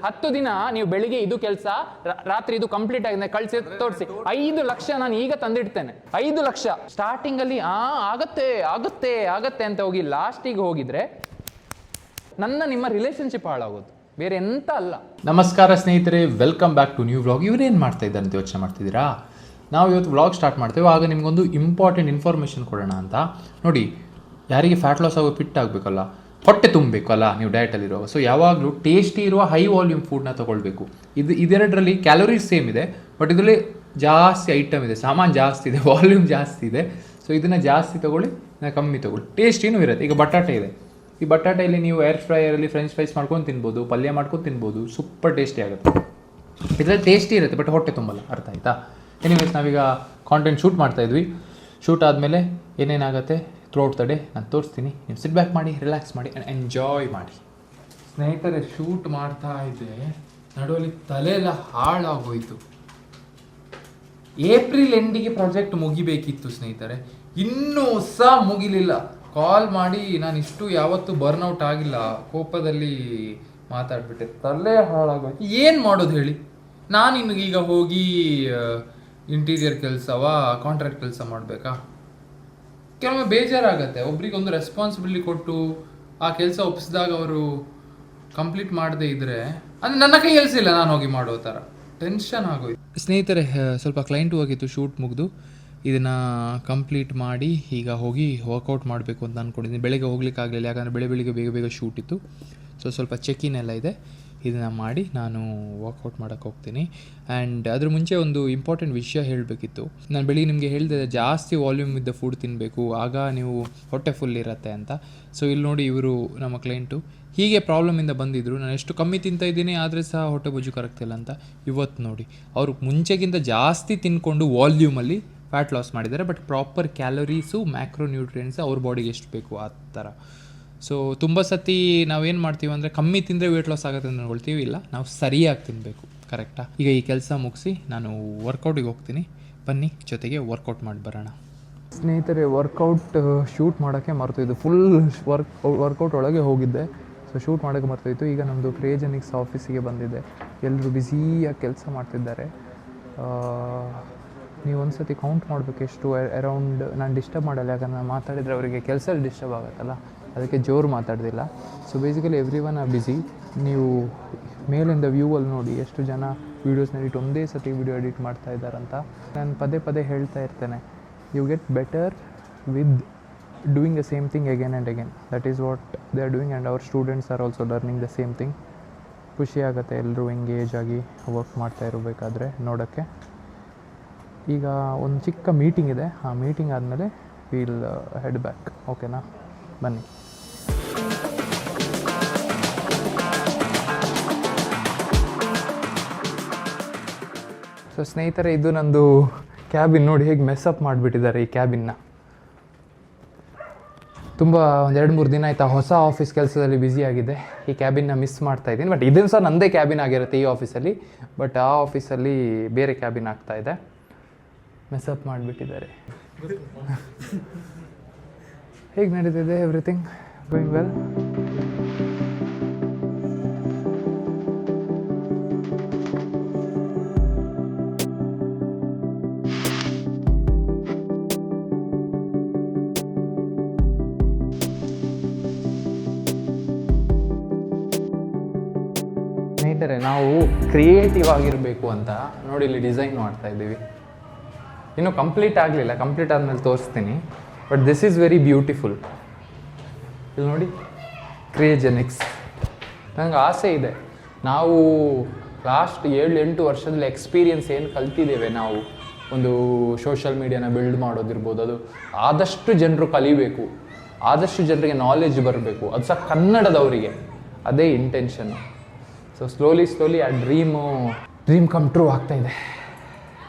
10 ದಿನ ನೀವು ಬೆಳಿಗ್ಗೆ ಇದು ಕೆಲಸ, ರಾತ್ರಿ ಇದು ಕಂಪ್ಲೀಟ್ ಆಗಿದೆ, ಕಳಿಸಿ ತೋರಿಸಿ. 5 ಲಕ್ಷ ನಾನು ಈಗ ತಂದಿಡ್ತೇನೆ. 5 ಲಕ್ಷ ಸ್ಟಾರ್ಟಿಂಗ್ ಅಲ್ಲಿ ಆಗತ್ತೆ ಆಗತ್ತೆ ಆಗತ್ತೆ ಅಂತ ಹೋಗಿ ಲಾಸ್ಟಿಗೆ ಹೋಗಿದ್ರೆ ನಿಮ್ಮ ರಿಲೇಶನ್ಶಿಪ್ ಹಾಳಾಗೋದು, ಬೇರೆ ಎಂತ ಅಲ್ಲ. ನಮಸ್ಕಾರ ಸ್ನೇಹಿತರೆ, welcome back to new vlog. ಇವರೇನು ಮಾಡ್ತಾ ಇದ್ದಾರೆ ಅಂತ ಯೋಚನೆ ಮಾಡ್ತಿದ್ದೀರಾ? ನಾವು ಇವತ್ತು ವ್ಲಾಗ್ ಸ್ಟಾರ್ಟ್ ಮಾಡ್ತೇವೆ. ಆಗ ನಿಮಗೊಂದು ಇಂಪಾರ್ಟೆಂಟ್ ಇನ್ಫಾರ್ಮೇಷನ್ ಕೊಡೋಣ ಅಂತ. ನೋಡಿ, ಯಾರಿಗೆ ಫ್ಯಾಟ್ ಲಾಸ್ ಆಗೋ ಫಿಟ್ ಆಗಬೇಕಲ್ಲ, ಹೊಟ್ಟೆ ತುಂಬಬೇಕು ಅಲ್ಲ ನೀವು ಡಯಟಲ್ಲಿರೋ, ಸೊ ಯಾವಾಗಲೂ ಟೇಸ್ಟಿ ಇರುವ ಹೈ ವಾಲ್ಯೂಮ್ ಫುಡ್ನ ತೊಗೊಳ್ಬೇಕು. ಇದೆರಡರಲ್ಲಿ ಕ್ಯಾಲೋರೀಸ್ ಸೇಮ್ ಇದೆ, ಬಟ್ ಇದರಲ್ಲಿ ಜಾಸ್ತಿ ಐಟಮ್ ಇದೆ, ಸಾಮಾನು ಜಾಸ್ತಿ ಇದೆ, ವಾಲ್ಯೂಮ್ ಜಾಸ್ತಿ ಇದೆ. ಸೊ ಇದನ್ನು ಜಾಸ್ತಿ ತೊಗೊಳ್ಳಿ, ಕಮ್ಮಿ ತೊಗೊಳ್ಳಿ. ಟೇಸ್ಟಿನೂ ಇರುತ್ತೆ. ಈಗ ಬಟಾಟೆ ಇದೆ, ಈ ಬಟಾಟೆಯಲ್ಲಿ ನೀವು ಏರ್ ಫ್ರೈಯರಲ್ಲಿ ಫ್ರೆಂಚ್ ಫ್ರೈಸ್ ಮಾಡ್ಕೊಂಡು ತಿನ್ಬೋದು, ಪಲ್ಯ ಮಾಡ್ಕೊಂಡು ತಿನ್ಬೋದು, ಸೂಪರ್ ಟೇಸ್ಟಿ ಆಗುತ್ತೆ. ಇದರಲ್ಲಿ ಟೇಸ್ಟಿ ಇರುತ್ತೆ, ಬಟ್ ಹೊಟ್ಟೆ ತುಂಬಲ್ಲ. ಅರ್ಥ ಆಯ್ತಾ? ಎನಿವೇಸ್, ನಾವೀಗ ಕಾಂಟೆಂಟ್ ಶೂಟ್ ಮಾಡ್ತಾಯಿದ್ವಿ. ಶೂಟ್ ಆದಮೇಲೆ ಏನೇನಾಗುತ್ತೆ ಥ್ರೂಔಟ್ ದ ಡೇ ನಾನು ತೋರಿಸ್ತೀನಿ. ನೀವು ಸಿಟ್ ಬ್ಯಾಕ್ ಮಾಡಿ, ರಿಲ್ಯಾಕ್ಸ್ ಮಾಡಿ ಆ್ಯಂಡ್ ಎಂಜಾಯ್ ಮಾಡಿ. ಸ್ನೇಹಿತರೆ, ಶೂಟ್ ಮಾಡ್ತಾ ಇದ್ದೆ, ನಡುವಲ್ಲಿ ತಲೆಯೆಲ್ಲ ಹಾಳಾಗೋಯ್ತು. ಏಪ್ರಿಲ್ ಎಂಡಿಗೆ ಪ್ರಾಜೆಕ್ಟ್ ಮುಗಿಬೇಕಿತ್ತು ಸ್ನೇಹಿತರೆ, ಇನ್ನೂ ಸಹ ಮುಗಿಲಿಲ್ಲ. ಕಾಲ್ ಮಾಡಿ ನಾನು ಇಷ್ಟು ಯಾವತ್ತೂ ಬರ್ನ್ಔಟ್ ಆಗಿಲ್ಲ, ಕೋಪದಲ್ಲಿ ಮಾತಾಡ್ಬಿಟ್ಟೆ, ತಲೆ ಹಾಳಾಗೋಯ್ತು. ಏನು ಮಾಡೋದು ಹೇಳಿ? ನಾನು ನಿಮಗೀಗ ಹೋಗಿ ಇಂಟೀರಿಯರ್ ಕೆಲಸವಾ ಕಾಂಟ್ರಾಕ್ಟ್ ಕೆಲಸ ಮಾಡಬೇಕಾ? ಕೆಲವೊಮ್ಮೆ ಬೇಜಾರಾಗತ್ತೆ. ಒಬ್ರಿಗೊಂದು ರೆಸ್ಪಾನ್ಸಿಬಿಲಿಟಿ ಕೊಟ್ಟು ಆ ಕೆಲಸ ಒಪ್ಪಿಸಿದಾಗ ಅವರು ಕಂಪ್ಲೀಟ್ ಮಾಡದೇ ಇದ್ದರೆ, ಅಂದರೆ ನನ್ನ ಕೈ ಕೆಲಸಿಲ್ಲ ನಾನು ಹೋಗಿ ಮಾಡೋ ಥರ ಟೆನ್ಷನ್ ಆಗೋಯ್ತು. ಸ್ನೇಹಿತರೆ, ಸ್ವಲ್ಪ ಕ್ಲೈಂಟ್ ಹೋಗಿತ್ತು, ಶೂಟ್ ಮುಗಿದು ಇದನ್ನು ಕಂಪ್ಲೀಟ್ ಮಾಡಿ ಈಗ ಹೋಗಿ ವರ್ಕೌಟ್ ಮಾಡಬೇಕು ಅಂತ ಅಂದ್ಕೊಂಡಿದ್ದೀನಿ. ಬೆಳಗ್ಗೆ ಹೋಗ್ಲಿಕ್ಕೆ ಆಗಲಿಲ್ಲ, ಯಾಕಂದರೆ ಬೆಳಿಗ್ಗೆ ಬೇಗ ಬೇಗ ಶೂಟ್ ಇತ್ತು. ಸೊ ಸ್ವಲ್ಪ ಚೆಕ್-ಇನ್ ಎಲ್ಲ ಇದೆ, ಇದನ್ನು ಮಾಡಿ ನಾನು ವರ್ಕೌಟ್ ಮಾಡೋಕ್ಕೆ ಹೋಗ್ತೀನಿ. ಆ್ಯಂಡ್ ಅದ್ರ ಮುಂಚೆ ಒಂದು ಇಂಪಾರ್ಟೆಂಟ್ ವಿಷಯ ಹೇಳಬೇಕಿತ್ತು. ನಾನು ಬೆಳಿಗ್ಗೆ ನಿಮಗೆ ಹೇಳಿದೆ, ಜಾಸ್ತಿ ವಾಲ್ಯೂಮ್ ಇದ್ದ ಫುಡ್ ತಿನ್ನಬೇಕು, ಆಗ ನೀವು ಹೊಟ್ಟೆ ಫುಲ್ ಇರುತ್ತೆ ಅಂತ. ಸೊ ಇಲ್ಲಿ ನೋಡಿ, ಇವರು ನಮ್ಮ ಕ್ಲೈಂಟು ಹೀಗೆ ಪ್ರಾಬ್ಲಮಿಂದ ಬಂದಿದ್ದರು. ನಾನು ಎಷ್ಟು ಕಮ್ಮಿ ತಿಂತಾಯಿದ್ದೀನಿ ಆದರೆ ಸಹ ಹೊಟ್ಟೆ ಬೊಜ್ಜು ಕರಗ್ತಿಲ್ಲ ಅಂತ. ಇವತ್ತು ನೋಡಿ, ಅವರು ಮುಂಚೆಗಿಂತ ಜಾಸ್ತಿ ತಿನ್ಕೊಂಡು ವಾಲ್ಯೂಮಲ್ಲಿ ಫ್ಯಾಟ್ ಲಾಸ್ ಮಾಡಿದ್ದಾರೆ, but proper calories macro nutrients ಅವ್ರ ಬಾಡಿಗೆ ಎಷ್ಟು ಬೇಕು ಆ ಥರ. ಸೊ ತುಂಬ ಸತಿ ನಾವೇನು ಮಾಡ್ತೀವಿ ಅಂದರೆ, ಕಮ್ಮಿ ತಿಂದರೆ ವೇಟ್ ಲಾಸ್ ಆಗುತ್ತೆ ಅಂತ ಅನ್ಕೊಳ್ತೀವಿ. ಇಲ್ಲ, ನಾವು ಸರಿಯಾಗಿ ತಿನ್ನಬೇಕು. ಕರೆಕ್ಟಾ? ಈಗ ಈ ಕೆಲಸ ಮುಗಿಸಿ ನಾನು ವರ್ಕೌಟಿಗೆ ಹೋಗ್ತೀನಿ, ಬನ್ನಿ ಜೊತೆಗೆ ವರ್ಕೌಟ್ ಮಾಡಿ ಬರೋಣ. ಸ್ನೇಹಿತರೆ, ವರ್ಕೌಟ್ ಶೂಟ್ ಮಾಡೋಕ್ಕೆ ಮರ್ತೋಯ್ತು. ಫುಲ್ ವರ್ಕೌಟ್ ಒಳಗೆ ಹೋಗಿದ್ದೆ, ಸೊ ಶೂಟ್ ಮಾಡೋಕ್ಕೆ ಮರ್ತೋಯ್ತು. ಈಗ ನಮ್ಮದು ಕ್ರೇಜೆನಿಕ್ಸ್ ಆಫೀಸಿಗೆ ಬಂದಿದೆ. ಎಲ್ಲರೂ ಬ್ಯುಸಿಯಾಗಿ ಕೆಲಸ ಮಾಡ್ತಿದ್ದಾರೆ. ನೀವು ಒಂದು ಸತಿ ಕೌಂಟ್ ಮಾಡಬೇಕು ಎಷ್ಟು ಅರೌಂಡ್. ನಾನು ಡಿಸ್ಟರ್ಬ್ ಮಾಡಲ್ಲ, ಯಾಕಂದ್ರೆ ನಾನು ಮಾತಾಡಿದರೆ ಅವರಿಗೆ ಕೆಲಸದಲ್ಲಿ ಡಿಸ್ಟರ್ಬ್ ಆಗುತ್ತಲ್ಲ, ಅದಕ್ಕೆ ಜೋರು ಮಾತಾಡ್ದಿಲ್ಲ. So basically every one are busy. ನೀವು ಮೇಲಿಂದ ವ್ಯೂವಲ್ಲಿ ನೋಡಿ ಎಷ್ಟು ಜನ ವೀಡಿಯೋಸ್ನ ಎಡಿಟ್ ಒಂದೇ ಸತಿ ವೀಡಿಯೋ ಎಡಿಟ್ ಮಾಡ್ತಾ ಇದ್ದಾರಂತ. ನಾನು ಪದೇ ಪದೇ ಹೇಳ್ತಾ ಇರ್ತೇನೆ, you get better with doing the same thing again and again. That is what they are doing, and our students are also learning the same thing. ಖುಷಿ ಆಗುತ್ತೆ ಎಲ್ಲರೂ ಎಂಗೇಜ್ ಆಗಿ ವರ್ಕ್ ಮಾಡ್ತಾ ಇರಬೇಕಾದ್ರೆ ನೋಡೋಕ್ಕೆ. ಈಗ ಒಂದು ಚಿಕ್ಕ ಮೀಟಿಂಗ್ ಇದೆ, ಆ ಮೀಟಿಂಗ್ ಆದಮೇಲೆ ವಿಲ್ ಹೆಡ್ ಬ್ಯಾಕ್. ಓಕೆನಾ? ಬನ್ನಿ. ಸೊ ಸ್ನೇಹಿತರೆ, ಇದು ನಂದು ಕ್ಯಾಬಿನ್. ನೋಡಿ ಹೇಗೆ ಮೆಸ್ಅಪ್ ಮಾಡಿಬಿಟ್ಟಿದ್ದಾರೆ ಈ ಕ್ಯಾಬಿನ್ನ. ತುಂಬ ಒಂದು 2-3 ದಿನ ಆಯಿತಾ ಹೊಸ ಆಫೀಸ್ ಕೆಲಸದಲ್ಲಿ ಬ್ಯುಸಿ ಆಗಿದೆ. ಈ ಕ್ಯಾಬಿನ್ನ ಮಿಸ್ ಮಾಡ್ತಾ ಇದ್ದೀನಿ. ಬಟ್ ಇದನ್ನು ಸಹ ನನ್ನದೇ ಕ್ಯಾಬಿನ್ ಆಗಿರುತ್ತೆ ಈ ಆಫೀಸಲ್ಲಿ, ಬಟ್ ಆ ಆಫೀಸಲ್ಲಿ ಬೇರೆ ಕ್ಯಾಬಿನ್ ಆಗ್ತಾಯಿದೆ. ಮೆಸ್ಅಪ್ ಮಾಡಿಬಿಟ್ಟಿದ್ದಾರೆ. ಹೇಗೆ ನಡೀತಿದೆ? Everything going well? ಸ್ನೇಹಿತರೆ, ನಾವು ಕ್ರಿಯೇಟಿವ್ ಆಗಿರಬೇಕು ಅಂತ ನೋಡಿ ಇಲ್ಲಿ ಡಿಸೈನ್ ಮಾಡ್ತಾ ಇದ್ದೀವಿ. ಇನ್ನೂ ಕಂಪ್ಲೀಟ್ ಆಗಲಿಲ್ಲ, ಕಂಪ್ಲೀಟ್ ಆದಮೇಲೆ ತೋರಿಸ್ತೀನಿ. But this is very beautiful. ಇಲ್ಲಿ ನೋಡಿ, ಕ್ರೇಜೆನಿಕ್ಸ್. ನನಗೆ ಆಸೆ ಇದೆ, ನಾವು ಲಾಸ್ಟ್ 7-8 ವರ್ಷದಲ್ಲಿ ಎಕ್ಸ್ಪೀರಿಯನ್ಸ್ ಏನು ಕಲ್ತಿದ್ದೇವೆ ನಾವು, ಒಂದು ಸೋಷಲ್ ಮೀಡಿಯಾನ ಬಿಲ್ಡ್ ಮಾಡೋದಿರ್ಬೋದು, ಅದು ಆದಷ್ಟು ಜನರು ಕಲಿಬೇಕು, ಆದಷ್ಟು ಜನರಿಗೆ ನಾಲೆಜ್ ಬರಬೇಕು, ಅದು ಸಹ ಕನ್ನಡದವರಿಗೆ. ಅದೇ ಇಂಟೆನ್ಷನ್ನು. ಸೊ ಸ್ಲೋಲಿ ಆ ಡ್ರೀಮ್ ಕಮ್ ಟ್ರೂ ಆಗ್ತಾಯಿದೆ.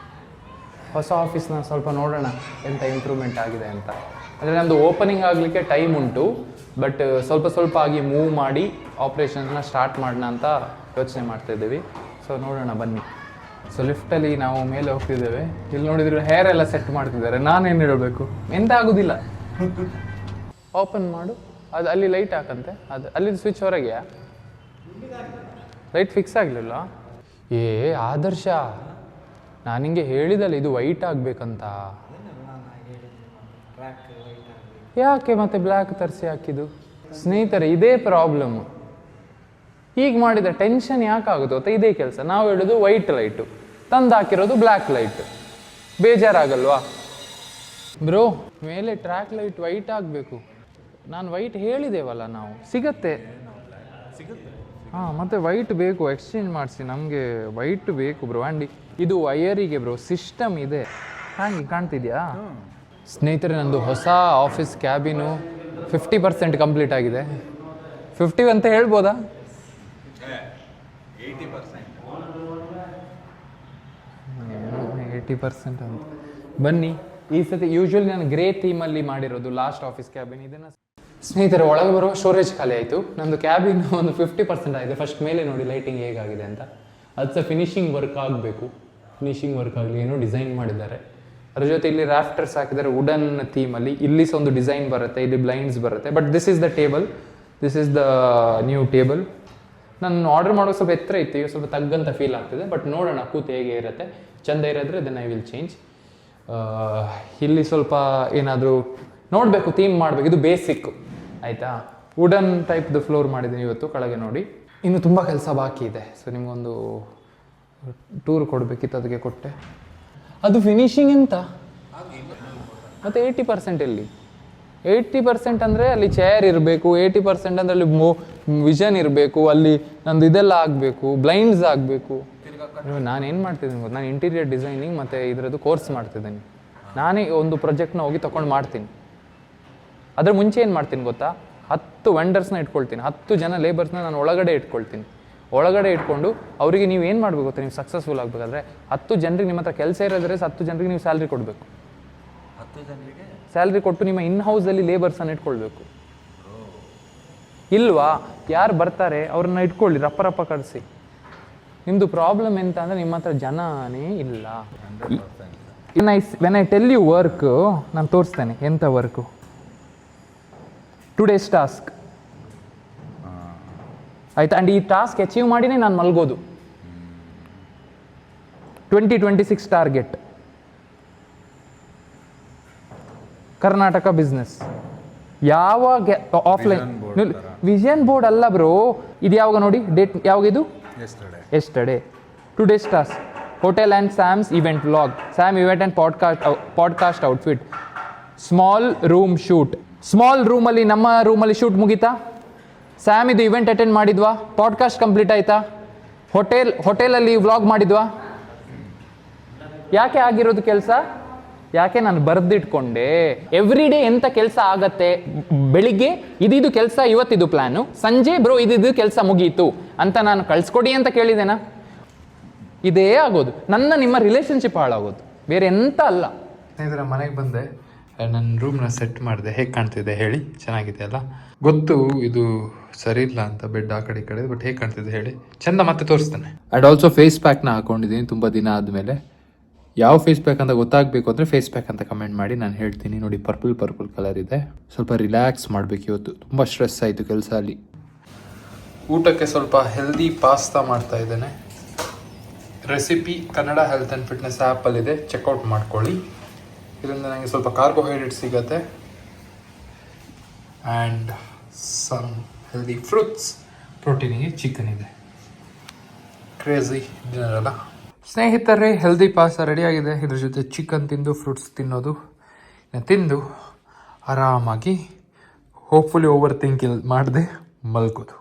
ಹೊಸ ಆಫೀಸ್ನ ಸ್ವಲ್ಪ ನೋಡೋಣ ಎಂಥ ಇಂಪ್ರೂವ್ಮೆಂಟ್ ಆಗಿದೆ ಅಂತ. ಅಂದರೆ ನಮ್ಮದು ಓಪನಿಂಗ್ ಆಗಲಿಕ್ಕೆ ಟೈಮ್ ಉಂಟು, ಬಟ್ ಸ್ವಲ್ಪ ಆಗಿ ಮೂವ್ ಮಾಡಿ ಆಪ್ರೇಷನ್ಸ್ನ ಸ್ಟಾರ್ಟ್ ಮಾಡೋಣ ಅಂತ ಯೋಚನೆ ಮಾಡ್ತಾಯಿದ್ದೀವಿ. ಸೊ ನೋಡೋಣ ಬನ್ನಿ. ಸೊ ಲಿಫ್ಟಲ್ಲಿ ನಾವು ಮೇಲೆ ಹೋಗ್ತಿದ್ದೇವೆ. ಇಲ್ಲಿ ನೋಡಿದ್ರೆ ಹೇರ್ ಎಲ್ಲ ಸೆಟ್ ಮಾಡ್ತಿದ್ದಾರೆ. ನಾನೇನು ಹೇಳಬೇಕು, ಎಂತ ಆಗೋದಿಲ್ಲ. ಓಪನ್ ಮಾಡು, ಅದು ಅಲ್ಲಿ ಲೈಟ್ ಹಾಕಂತೆ, ಅದು ಅಲ್ಲಿದ್ದು ಸ್ವಿಚ್ ಹೊರಗೆಯಾ? ಲೈಟ್ ಫಿಕ್ಸ್ ಆಗಲಿಲ್ಲ. ಏ ಆದರ್ಶ, ನಾನು ನಿಂಗೆ ಹೇಳಿದಲ್ಲ ಇದು ವೈಟ್ ಆಗಬೇಕಂತ. ಯಾಕೆ ಮತ್ತೆ ಬ್ಲ್ಯಾಕ್ ತರಿಸಿ ಹಾಕಿದ್ದು? ಸ್ನೇಹಿತರೆ, ಇದೇ ಪ್ರಾಬ್ಲಮ್ಮು. ಈಗ ಮಾಡಿದ ಟೆನ್ಷನ್ ಯಾಕೆ ಆಗುತ್ತೆ ಗೊತ್ತಾ? ಇದೇ ಕೆಲಸ. ನಾವು ಹೇಳೋದು ವೈಟ್ ಲೈಟು, ತಂದು ಹಾಕಿರೋದು ಬ್ಲ್ಯಾಕ್ ಲೈಟ್. ಬೇಜಾರಾಗಲ್ವಾ ಬ್ರೋ? ಮೇಲೆ ಟ್ರ್ಯಾಕ್ ಲೈಟ್ ವೈಟ್ ಆಗಬೇಕು. ನಾನು ವೈಟ್ ಹೇಳಿದ್ದೇವಲ್ಲ ನಾವು, ಸಿಗತ್ತೆ. ಹಾಂ, ಮತ್ತೆ ವೈಟ್ ಬೇಕು, ಎಕ್ಸ್ಚೇಂಜ್ ಮಾಡಿಸಿ. ನಮಗೆ ವೈಟ್ ಬೇಕು ಬ್ರೋ. ಆ್ಯಂಡ್ ಇದು ವಯರಿಗೆ ಬ್ರೋ, ಸಿಸ್ಟಮ್ ಇದೆ. ಹಾಗೆ ಕಾಣ್ತಿದ್ಯಾ ಸ್ನೇಹಿತರೆ? ನಂದು ಹೊಸ ಆಫೀಸ್ ಕ್ಯಾಬಿನು 50% ಕಂಪ್ಲೀಟ್ ಆಗಿದೆ. 50 ಅಂತ ಹೇಳ್ಬೋದಾ? 80% ಅಂತ. ಬನ್ನಿ, ಈ ಸತಿ ಯೂಶ್ವಲಿ ನಾನು ಗ್ರೇ ಥೀಮಲ್ಲಿ ಮಾಡಿರೋದು ಲಾಸ್ಟ್ ಆಫೀಸ್ ಕ್ಯಾಬಿನ್. ಇದನ್ನು ಸ್ನೇಹಿತರೆ, ಒಳಗೆ ಬರೋ ಸ್ಟೋರೇಜ್ ಖಾಲಿ ಆಯಿತು. ನಮ್ಮದು ಕ್ಯಾಬಿನ್ ಒಂದು 50% ಆಗಿದೆ. ಫಸ್ಟ್ ಮೇಲೆ ನೋಡಿ ಲೈಟಿಂಗ್ ಹೇಗಾಗಿದೆ ಅಂತ. ಅದು ಸಹ ಫಿನಿಶಿಂಗ್ ವರ್ಕ್ ಆಗಬೇಕು. ಫಿನಿಶಿಂಗ್ ವರ್ಕ್ ಆಗಲಿ, ಏನೋ ಡಿಸೈನ್ ಮಾಡಿದ್ದಾರೆ. ಅದ್ರ ಜೊತೆ ಇಲ್ಲಿ ರಾಫ್ಟರ್ಸ್ ಹಾಕಿದ್ದಾರೆ ವುಡನ್ ಥೀಮಲ್ಲಿ. ಇಲ್ಲಿ ಸಹ ಒಂದು ಡಿಸೈನ್ ಬರುತ್ತೆ, ಇಲ್ಲಿ ಬ್ಲೈಂಡ್ಸ್ ಬರುತ್ತೆ. But this is the table, this is the new table. ನಾನು ಆರ್ಡರ್ ಮಾಡೋ ಸ್ವಲ್ಪ ಎತ್ತರ ಇತ್ತು, ಈಗ ಸ್ವಲ್ಪ ತಗ್ಗಂತ ಫೀಲ್ ಆಗ್ತಿದೆ. ಬಟ್ ನೋಡೋಣ ಕೂತು ಹೇಗೆ ಇರುತ್ತೆ. ಚೆಂದ ಇರೋದ್ರೆ ದೆನ್ ಐ ವಿಲ್ ಚೇಂಜ್. ಇಲ್ಲಿ ಸ್ವಲ್ಪ ಏನಾದರೂ ನೋಡಬೇಕು, ಥೀಮ್ ಮಾಡಬೇಕು. ಇದು ಬೇಸಿಕ್ಕು ಆಯಿತಾ. ವುಡನ್ ಟೈಪ್ದು ಫ್ಲೋರ್ ಮಾಡಿದ್ದೀನಿ ಇವತ್ತು. ಕೆಳಗೆ ನೋಡಿ, ಇನ್ನು ತುಂಬ ಕೆಲಸ ಬಾಕಿ ಇದೆ. ಸೊ ನಿಮಗೊಂದು ಟೂರ್ ಕೊಡಬೇಕಿತ್ತು, ಅದಕ್ಕೆ ಕೊಟ್ಟೆ. ಅದು ಫಿನಿಶಿಂಗ್ ಎಂತ ಮತ್ತು 80% ಎಲ್ಲಿ? 80% ಅಂದರೆ ಅಲ್ಲಿ ಚೇರ್ ಇರಬೇಕು. 80% ಅಂದರೆ ಅಲ್ಲಿ ವಿಷನ್ ಇರಬೇಕು. ಅಲ್ಲಿ ನಂದು ಇದೆಲ್ಲ ಆಗಬೇಕು, ಬ್ಲೈಂಡ್ಸ್ ಆಗಬೇಕು. ನಾನೇನು ಮಾಡ್ತಿದ್ದೀನಿ ಗೊತ್ತಾ? ನಾನು ಇಂಟೀರಿಯರ್ ಡಿಸೈನಿಂಗ್ ಮತ್ತು ಇದರದ್ದು ಕೋರ್ಸ್ ಮಾಡ್ತಿದ್ದೀನಿ. ನಾನೇ ಒಂದು ಪ್ರಾಜೆಕ್ಟ್ನ ಹೋಗಿ ತೊಗೊಂಡು ಮಾಡ್ತೀನಿ. ಅದ್ರ ಮುಂಚೆ ಏನು ಮಾಡ್ತೀನಿ ಗೊತ್ತಾ? 10 ವೆಂಡರ್ಸ್ನ ಇಟ್ಕೊಳ್ತೀನಿ, 10 ಜನ ಲೇಬರ್ಸ್ನ ನಾನು ಒಳಗಡೆ ಇಟ್ಕೊಳ್ತೀನಿ. ಒಳಗಡೆ ಇಟ್ಕೊಂಡು ಅವರಿಗೆ ನೀವು ಏನು ಮಾಡಬೇಕು ಗೊತ್ತಾ? ನೀವು ಸಕ್ಸಸ್ಫುಲ್ ಆಗಬೇಕಾದ್ರೆ 10 ಜನರಿಗೆ ನಿಮ್ಮ ಹತ್ರ ಕೆಲಸ ಇರೋದ್ರೆ 10 ಜನರಿಗೆ ನೀವು ಸ್ಯಾಲ್ರಿ ಕೊಡಬೇಕು. 10 ಜನರಿಗೆ ಸ್ಯಾಲ್ರಿ ಕೊಟ್ಟು ನಿಮ್ಮ ಇನ್ ಹೌಸಲ್ಲಿ ಲೇಬರ್ಸನ್ನು ಇಟ್ಕೊಳ್ಬೇಕು. ಇಲ್ವಾ? ಯಾರು ಬರ್ತಾರೆ ಅವ್ರನ್ನ ಇಟ್ಕೊಳ್ಳಿ, ರಪ್ಪ ರಪ್ಪ ಕಳಿಸಿ. ನಿಮ್ಮದು ಪ್ರಾಬ್ಲಮ್ ಎಂತ ಅಂದರೆ ನಿಮ್ಮ ಹತ್ರ ಜನನೇ ಇಲ್ಲ. When I tell you work, ನಾನು ತೋರಿಸ್ತೇನೆ ಎಂಥ ವರ್ಕು. ಟುಡೇಸ್ ಟಾಸ್ಕ್ ಆಯ್ತಾ. ಆ್ಯಂಡ್ ಈ ಟಾಸ್ಕ್ ಅಚೀವ್ ಮಾಡಿನೇ ನಾನು ಮಲ್ಗೋದು. 2026 ಟಾರ್ಗೆಟ್, ಕರ್ನಾಟಕ ಬಿಸ್ನೆಸ್. ಯಾವಾಗ ಆಫ್ಲೈನ್ ವಿಷನ್ ಬೋರ್ಡ್ ಅಲ್ಲ ಬ್ರೋ, ಇದು ಯಾವಾಗ ನೋಡಿ, ಡೇಟ್ ಯಾವಾಗಿದು? Yesterday. Today's task, hotel and Sam's event vlog, Sam event and podcast outfit, small room shoot. Small ರೂಮಲ್ಲಿ, ನಮ್ಮ ರೂಮಲ್ಲಿ ಶೂಟ್ ಮುಗೀತಾ? ಸ್ಯಾಮ್ ಇದು ಇವೆಂಟ್ ಅಟೆಂಡ್ ಮಾಡಿದ್ವಾ? ಪಾಡ್ಕಾಸ್ಟ್ ಕಂಪ್ಲೀಟ್ ಆಯಿತಾ? ಹೋಟೆಲಲ್ಲಿ ವ್ಲಾಗ್ ಮಾಡಿದ್ವಾ? ಯಾಕೆ ಆಗಿರೋದು ಕೆಲಸ? ಯಾಕೆ ನಾನು ಬರೆದಿಟ್ಕೊಂಡೆ ಎವ್ರಿ ಡೇ ಎಂಥ ಕೆಲಸ ಆಗತ್ತೆ. ಬೆಳಿಗ್ಗೆ ಇದಿದು ಕೆಲಸ, ಇವತ್ತಿದು ಪ್ಲ್ಯಾನು. ಸಂಜೆ ಬ್ರೋ ಇದಿದು ಕೆಲಸ ಮುಗೀತು ಅಂತ ನಾನು ಕಳಿಸ್ಕೊಡಿ ಅಂತ ಕೇಳಿದೆನಾ? ಇದೇ ಆಗೋದು. ನಿಮ್ಮ ರಿಲೇಷನ್ಶಿಪ್ ಹಾಳಾಗೋದು, ಬೇರೆ ಎಂತ ಅಲ್ಲ. ಸ್ನೇಹಿತರ, ಮನೆಗೆ ಬಂದೆ, ನನ್ನ ರೂಮ್ನ ಸೆಟ್ ಮಾಡಿದೆ. ಹೇಗೆ ಕಾಣ್ತಿದೆ ಹೇಳಿ? ಚೆನ್ನಾಗಿದೆ ಅಲ್ಲ? ಗೊತ್ತು ಇದು ಸರಿ ಇಲ್ಲ ಅಂತ, ಬೆಡ್ ಆ ಕಡೆ ಈ ಕಡೆ. ಬಟ್ ಹೇಗೆ ಕಾಣ್ತಿದೆ ಹೇಳಿ? ಚಂದ ಮತ್ತೆ ತೋರಿಸ್ತೇನೆ. ಆ್ಯಂಡ್ ಆಲ್ಸೋ ಫೇಸ್ ಪ್ಯಾಕ್ನ ಹಾಕೊಂಡಿದ್ದೀನಿ ತುಂಬ ದಿನ ಆದಮೇಲೆ. ಯಾವ ಫೇಸ್ ಪ್ಯಾಕ್ ಅಂತ ಗೊತ್ತಾಗಬೇಕು ಅಂದರೆ ಫೇಸ್ ಪ್ಯಾಕ್ ಅಂತ ಕಮೆಂಟ್ ಮಾಡಿ, ನಾನು ಹೇಳ್ತೀನಿ. ನೋಡಿ, ಪರ್ಪಲ್ ಕಲರ್ ಇದೆ. ಸ್ವಲ್ಪ ರಿಲ್ಯಾಕ್ಸ್ ಮಾಡಬೇಕು ಇವತ್ತು, ತುಂಬ ಸ್ಟ್ರೆಸ್ ಆಯಿತು ಕೆಲಸ ಅಲ್ಲಿ. ಊಟಕ್ಕೆ ಸ್ವಲ್ಪ ಹೆಲ್ದಿ ಪಾಸ್ತಾ ಮಾಡ್ತಾ ಇದ್ದೇನೆ. Recipe Kannada health and fitness ಆ್ಯಪಲ್ಲಿದೆ, ಚೆಕ್ಔಟ್ ಮಾಡ್ಕೊಳ್ಳಿ. ಇದರಿಂದ ನನಗೆ ಸ್ವಲ್ಪ ಕಾರ್ಬೋಹೈಡ್ರೇಟ್ ಸಿಗುತ್ತೆ ಆ್ಯಂಡ್ ಸಮ್ ಹೆಲ್ದಿ ಫ್ರೂಟ್ಸ್. ಪ್ರೋಟೀನಿಗೆ ಚಿಕನ್ ಇದೆ. ಕ್ರೇಜಿ ಡಿನ್ನರ್ ಅಲ್ಲ ಸ್ನೇಹಿತರೆ? ಹೆಲ್ದಿ ಪಾಸ್ತಾ ರೆಡಿಯಾಗಿದೆ. ಇದ್ರ ಜೊತೆ ಚಿಕನ್ ತಿಂದು ಫ್ರೂಟ್ಸ್ ತಿನ್ನೋದು. ತಿಂದು ಆರಾಮಾಗಿ ಹೋಪ್ಫುಲಿ ಓವರ್ ಥಿಂಕ್ ಮಾಡದೆ ಮಲ್ಕೋದು.